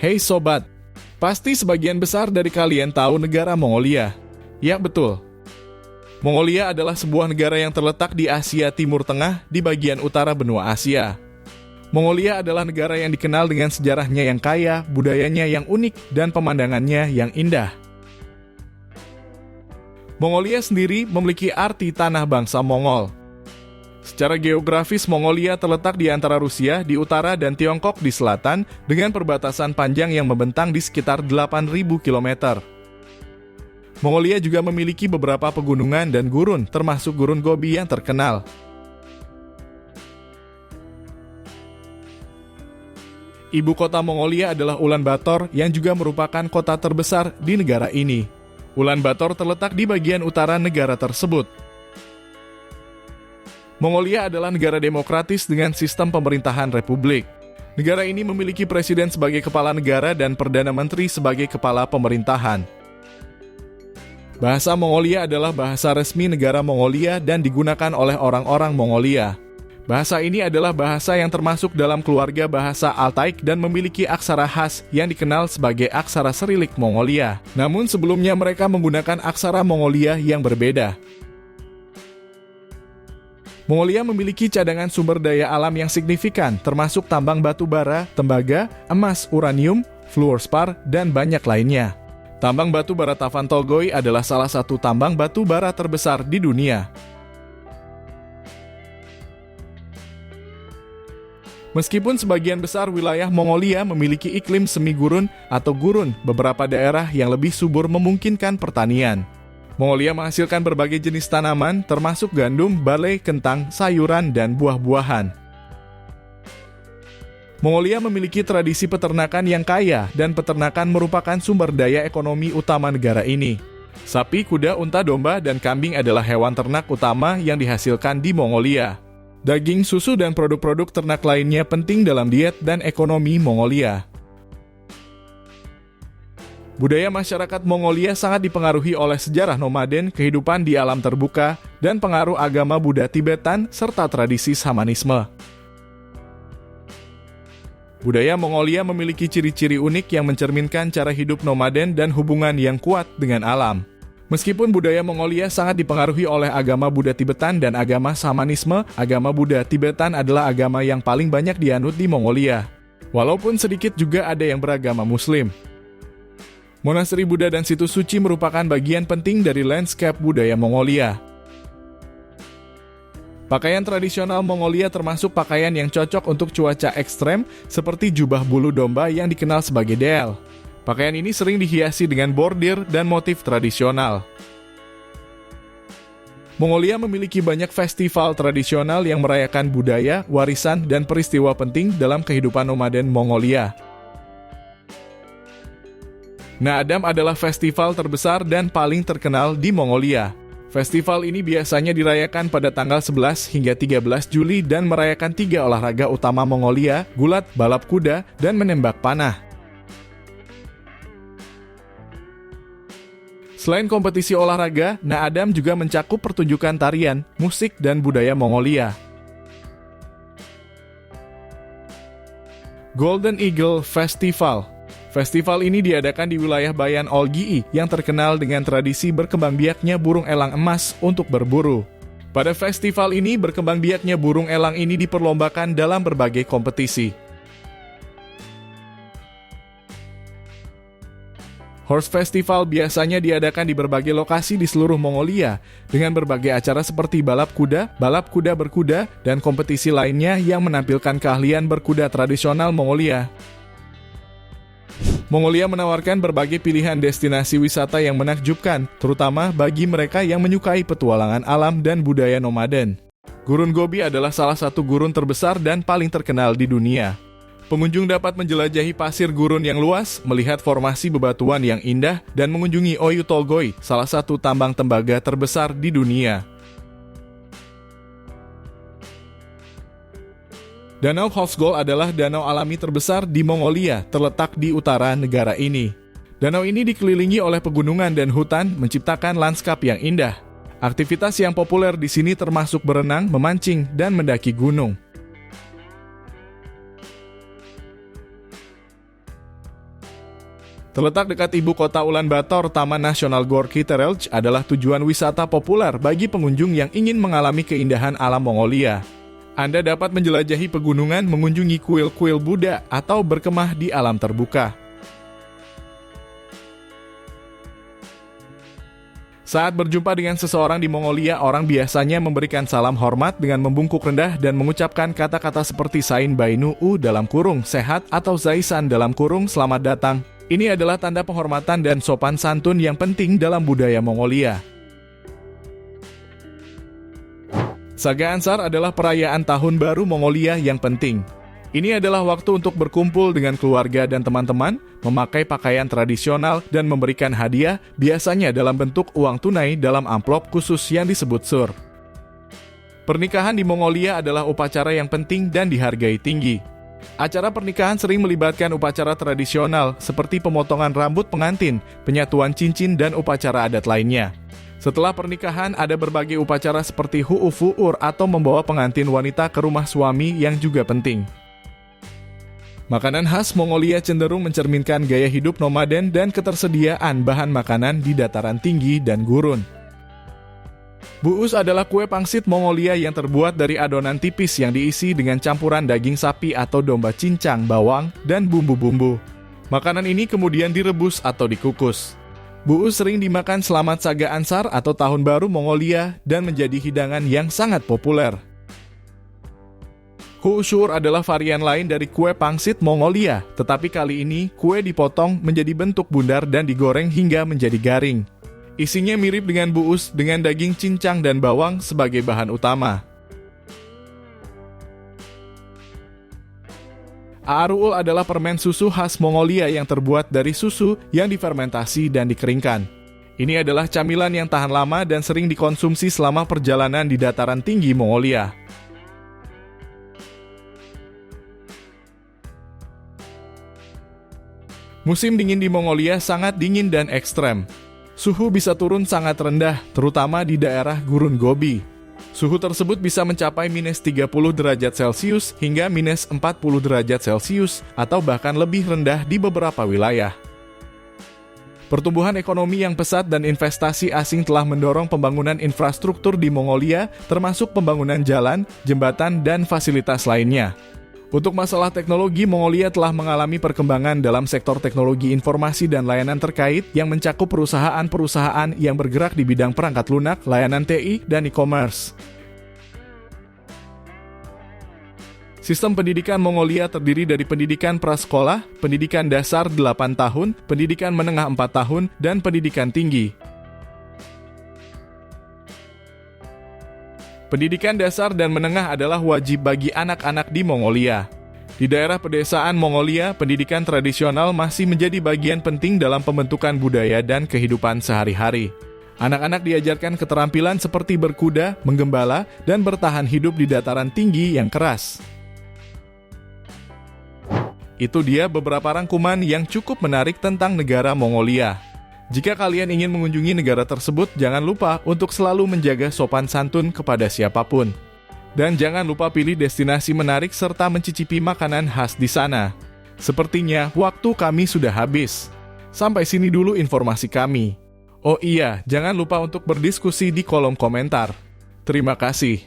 Hei sobat, pasti sebagian besar dari kalian tahu negara Mongolia. Ya betul, Mongolia adalah sebuah negara yang terletak di Asia Timur Tengah di bagian utara benua Asia. Mongolia adalah negara yang dikenal dengan sejarahnya yang kaya, budayanya yang unik, dan pemandangannya yang indah. Mongolia sendiri memiliki arti tanah bangsa Mongol. Secara geografis, Mongolia terletak di antara Rusia di utara dan Tiongkok di selatan dengan perbatasan panjang yang membentang di sekitar 8.000 km. Mongolia juga memiliki beberapa pegunungan dan gurun, termasuk Gurun Gobi yang terkenal. Ibu kota Mongolia adalah Ulaanbaatar yang juga merupakan kota terbesar di negara ini. Ulaanbaatar terletak di bagian utara negara tersebut. Mongolia adalah negara demokratis dengan sistem pemerintahan republik. Negara ini memiliki presiden sebagai kepala negara dan perdana menteri sebagai kepala pemerintahan. Bahasa Mongolia adalah bahasa resmi negara Mongolia dan digunakan oleh orang-orang Mongolia. Bahasa ini adalah bahasa yang termasuk dalam keluarga bahasa Altaik dan memiliki aksara khas yang dikenal sebagai aksara Sirilik Mongolia. Namun sebelumnya mereka menggunakan aksara Mongolia yang berbeda. Mongolia memiliki cadangan sumber daya alam yang signifikan, termasuk tambang batu bara, tembaga, emas, uranium, fluorspar, dan banyak lainnya. Tambang batu bara Tavan Tolgoi adalah salah satu tambang batu bara terbesar di dunia. Meskipun sebagian besar wilayah Mongolia memiliki iklim semi gurun atau gurun, beberapa daerah yang lebih subur memungkinkan pertanian. Mongolia menghasilkan berbagai jenis tanaman, termasuk gandum, barley, kentang, sayuran, dan buah-buahan. Mongolia memiliki tradisi peternakan yang kaya, dan peternakan merupakan sumber daya ekonomi utama negara ini. Sapi, kuda, unta, domba, dan kambing adalah hewan ternak utama yang dihasilkan di Mongolia. Daging, susu, dan produk-produk ternak lainnya penting dalam diet dan ekonomi Mongolia. Budaya masyarakat Mongolia sangat dipengaruhi oleh sejarah nomaden, kehidupan di alam terbuka, dan pengaruh agama Buddha Tibetan, serta tradisi Shamanisme. Budaya Mongolia memiliki ciri-ciri unik yang mencerminkan cara hidup nomaden dan hubungan yang kuat dengan alam. Meskipun budaya Mongolia sangat dipengaruhi oleh agama Buddha Tibetan dan agama Shamanisme, agama Buddha Tibetan adalah agama yang paling banyak dianut di Mongolia. Walaupun sedikit juga ada yang beragama Muslim. Monasteri Buddha dan situs suci merupakan bagian penting dari landscape budaya Mongolia. Pakaian tradisional Mongolia termasuk pakaian yang cocok untuk cuaca ekstrem seperti jubah bulu domba yang dikenal sebagai del. Pakaian ini sering dihiasi dengan bordir dan motif tradisional. Mongolia memiliki banyak festival tradisional yang merayakan budaya, warisan, dan peristiwa penting dalam kehidupan nomaden Mongolia. Naadam adalah festival terbesar dan paling terkenal di Mongolia. Festival ini biasanya dirayakan pada tanggal 11 hingga 13 Juli dan merayakan 3 olahraga utama Mongolia, gulat, balap kuda, dan menembak panah. Selain kompetisi olahraga, Naadam juga mencakup pertunjukan tarian, musik, dan budaya Mongolia. Golden Eagle Festival. Festival ini diadakan di wilayah Bayan Olgi yang terkenal dengan tradisi berkembang biaknya burung elang emas untuk berburu. Pada festival ini, berkembang biaknya burung elang ini diperlombakan dalam berbagai kompetisi. Horse Festival biasanya diadakan di berbagai lokasi di seluruh Mongolia, dengan berbagai acara seperti balap kuda berkuda, dan kompetisi lainnya yang menampilkan keahlian berkuda tradisional Mongolia. Mongolia menawarkan berbagai pilihan destinasi wisata yang menakjubkan, terutama bagi mereka yang menyukai petualangan alam dan budaya nomaden. Gurun Gobi adalah salah satu gurun terbesar dan paling terkenal di dunia. Pengunjung dapat menjelajahi pasir gurun yang luas, melihat formasi bebatuan yang indah, dan mengunjungi Oyu Tolgoi, salah satu tambang tembaga terbesar di dunia. Danau Khosgol adalah danau alami terbesar di Mongolia, terletak di utara negara ini. Danau ini dikelilingi oleh pegunungan dan hutan, menciptakan lanskap yang indah. Aktivitas yang populer di sini termasuk berenang, memancing, dan mendaki gunung. Terletak dekat ibu kota Ulaanbaatar, Taman Nasional Gorky Terelj adalah tujuan wisata populer bagi pengunjung yang ingin mengalami keindahan alam Mongolia. Anda dapat menjelajahi pegunungan, mengunjungi kuil-kuil Buddha, atau berkemah di alam terbuka. Saat berjumpa dengan seseorang di Mongolia, orang biasanya memberikan salam hormat dengan membungkuk rendah dan mengucapkan kata-kata seperti Sain Bainu U dalam kurung sehat atau Zaisan dalam kurung selamat datang. Ini adalah tanda penghormatan dan sopan santun yang penting dalam budaya Mongolia. Saga Ansar adalah perayaan tahun baru Mongolia yang penting. Ini adalah waktu untuk berkumpul dengan keluarga dan teman-teman, memakai pakaian tradisional, dan memberikan hadiah, biasanya dalam bentuk uang tunai dalam amplop khusus yang disebut sur. Pernikahan di Mongolia adalah upacara yang penting dan dihargai tinggi. Acara pernikahan sering melibatkan upacara tradisional seperti pemotongan rambut pengantin, penyatuan cincin, dan upacara adat lainnya. Setelah pernikahan, ada berbagai upacara seperti hu'ufu'ur atau membawa pengantin wanita ke rumah suami yang juga penting. Makanan khas Mongolia cenderung mencerminkan gaya hidup nomaden dan ketersediaan bahan makanan di dataran tinggi dan gurun. Buus adalah kue pangsit Mongolia yang terbuat dari adonan tipis yang diisi dengan campuran daging sapi atau domba cincang, bawang, dan bumbu-bumbu. Makanan ini kemudian direbus atau dikukus. Buus sering dimakan selamat Saga Ansar atau Tahun Baru Mongolia dan menjadi hidangan yang sangat populer. Hu'ushur adalah varian lain dari kue pangsit Mongolia, tetapi kali ini kue dipotong menjadi bentuk bundar dan digoreng hingga menjadi garing. Isinya mirip dengan buus dengan daging cincang dan bawang sebagai bahan utama. Aaruul adalah permen susu khas Mongolia yang terbuat dari susu yang difermentasi dan dikeringkan. Ini adalah camilan yang tahan lama dan sering dikonsumsi selama perjalanan di dataran tinggi Mongolia. Musim dingin di Mongolia sangat dingin dan ekstrem. Suhu bisa turun sangat rendah, terutama di daerah Gurun Gobi. Suhu tersebut bisa mencapai minus 30 derajat Celcius hingga minus 40 derajat Celcius atau bahkan lebih rendah di beberapa wilayah. Pertumbuhan ekonomi yang pesat dan investasi asing telah mendorong pembangunan infrastruktur di Mongolia, termasuk pembangunan jalan, jembatan, dan fasilitas lainnya. Untuk masalah teknologi, Mongolia telah mengalami perkembangan dalam sektor teknologi informasi dan layanan terkait yang mencakup perusahaan-perusahaan yang bergerak di bidang perangkat lunak, layanan TI, dan e-commerce. Sistem pendidikan Mongolia terdiri dari pendidikan prasekolah, pendidikan dasar 8 tahun, pendidikan menengah 4 tahun, dan pendidikan tinggi. Pendidikan dasar dan menengah adalah wajib bagi anak-anak di Mongolia. Di daerah pedesaan Mongolia, pendidikan tradisional masih menjadi bagian penting dalam pembentukan budaya dan kehidupan sehari-hari. Anak-anak diajarkan keterampilan seperti berkuda, menggembala, dan bertahan hidup di dataran tinggi yang keras. Itu dia beberapa rangkuman yang cukup menarik tentang negara Mongolia. Jika kalian ingin mengunjungi negara tersebut, jangan lupa untuk selalu menjaga sopan santun kepada siapapun. Dan jangan lupa pilih destinasi menarik serta mencicipi makanan khas di sana. Sepertinya waktu kami sudah habis. Sampai sini dulu informasi kami. Oh iya, jangan lupa untuk berdiskusi di kolom komentar. Terima kasih.